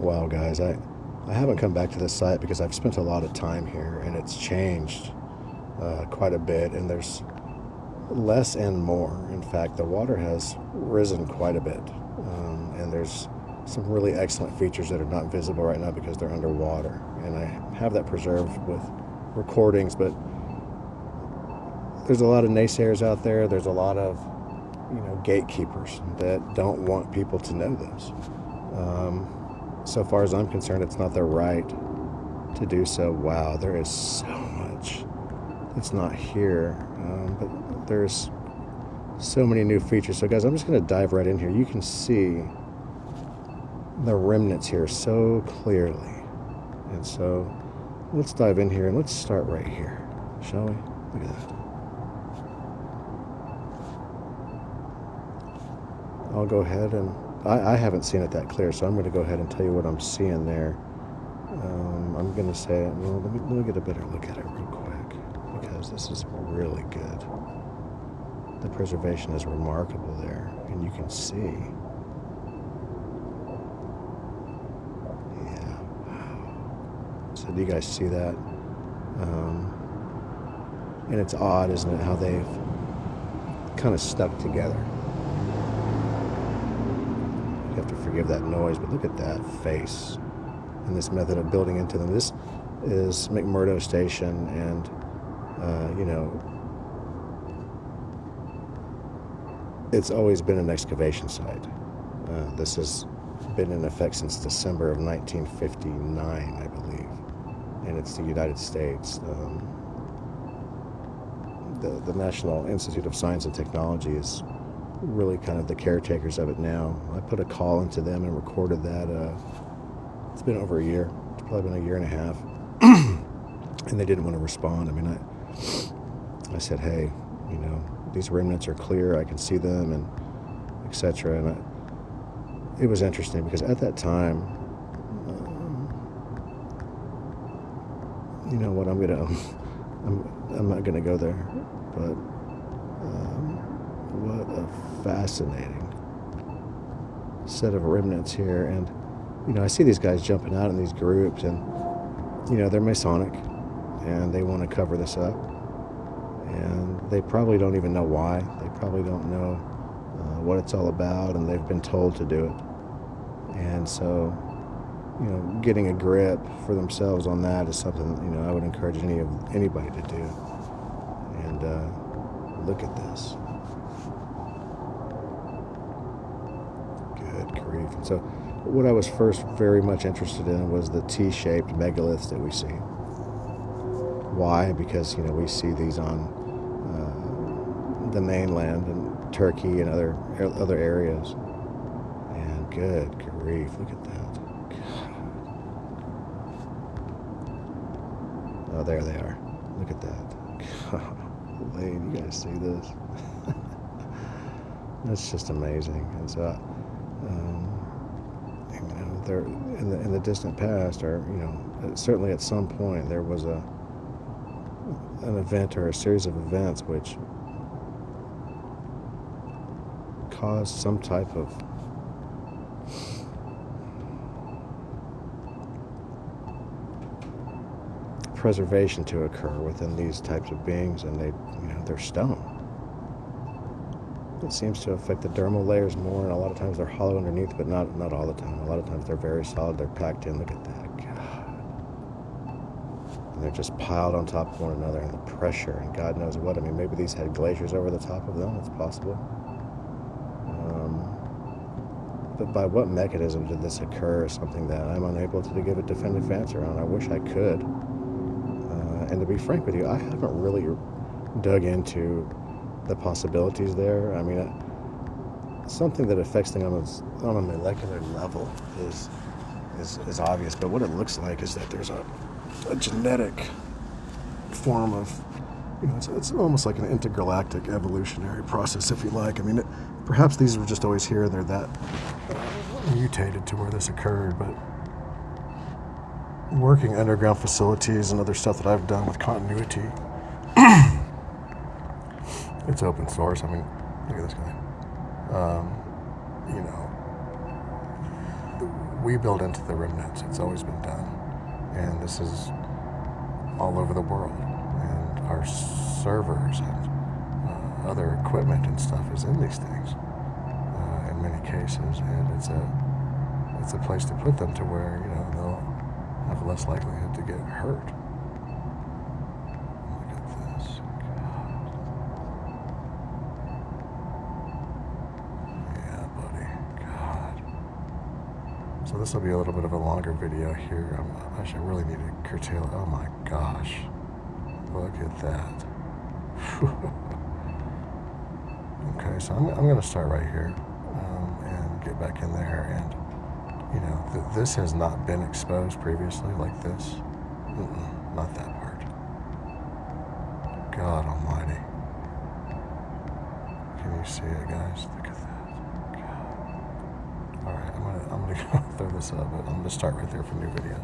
Wow, guys, I haven't come back to this site because I've spent a lot of time here and it's changed quite a bit, and there's less and more. In fact, the water has risen quite a bit, and there's some really excellent features that are not visible right now because they're underwater. And I have that preserved with recordings, but there's a lot of naysayers out there. There's a lot of gatekeepers that don't want people to know this. So far as I'm concerned, it's not their right to do so. Wow, there is so much that's not here, but there's so many new features. So guys, I'm just going to dive right in here. You can see the remnants here so clearly. And so let's dive in here and let's start right here, shall we? Look at that. I'll go ahead and I haven't seen it that clear, so I'm going to go ahead and tell you what I'm seeing there. I'm going to say, well, let me get a better look at it real quick, because this is really good. The preservation is remarkable there, and you can see. Yeah. So do you guys see that? And it's odd, isn't it, how they've kind of stuck together. You have to forgive that noise, but look at that face and this method of building into them. This is McMurdo Station, and it's always been an excavation site. This has been in effect since December of 1959, I believe, and it's the United States. The National Institute of Science and Technology is really kind of the caretakers of it now. I put a call into them and recorded that. It's been over a year. It's probably been a year and a half. And they didn't want to respond. I mean, I said, hey, these remnants are clear. I can see them, and etc. And it was interesting because at that time, you know what, I'm not gonna go there, but what a fascinating set of remnants here. And I see these guys jumping out in these groups, and they're Masonic, and they want to cover this up, and they probably don't even know why. They probably don't know what it's all about, and they've been told to do it. And so getting a grip for themselves on that is something I would encourage anybody to do. And look at this. Good grief. And so what I was first very much interested in was the T-shaped megaliths that we see. Why? Because we see these on the mainland and Turkey and other areas. And good grief, look at that. Oh, there they are. Look at that. Golly, you guys see this? That's just amazing. And so, they're in the distant past, or certainly at some point there was an event or a series of events which caused some type of preservation to occur within these types of beings, and they're stone. It seems to affect the dermal layers more, and a lot of times they're hollow underneath, but not all the time. A lot of times they're very solid. They're packed in. Look at that. God. And they're just piled on top of one another, and the pressure, and God knows what. I mean, maybe these had glaciers over the top of them. It's possible. But by what mechanism did this occur is something that I'm unable to give a definitive answer on. I wish I could. And to be frank with you, I haven't really dug into the possibilities there. I mean, something that affects things on a molecular level is obvious, but what it looks like is that there's a genetic form of, it's almost like an intergalactic evolutionary process, if you like. I mean, perhaps these were just always here. They're that mutated to where this occurred, but working underground facilities and other stuff that I've done with continuity, it's open source. I mean, look at this guy. we build into the remnants. It's always been done. And this is all over the world. And our servers and other equipment and stuff is in these things in many cases. And it's a place to put them to where, you know, they'll have less likelihood to get hurt. Look at this. So this will be a little bit of a longer video here. I really need to curtail it. Oh my gosh. Look at that. Okay, so I'm going to start right here and get back in there. And, you know, this has not been exposed previously like this. Not that part. God almighty. Can you see it, guys? Look at that. Alright, I'm gonna go throw this up, but I'm gonna start right there for a new video.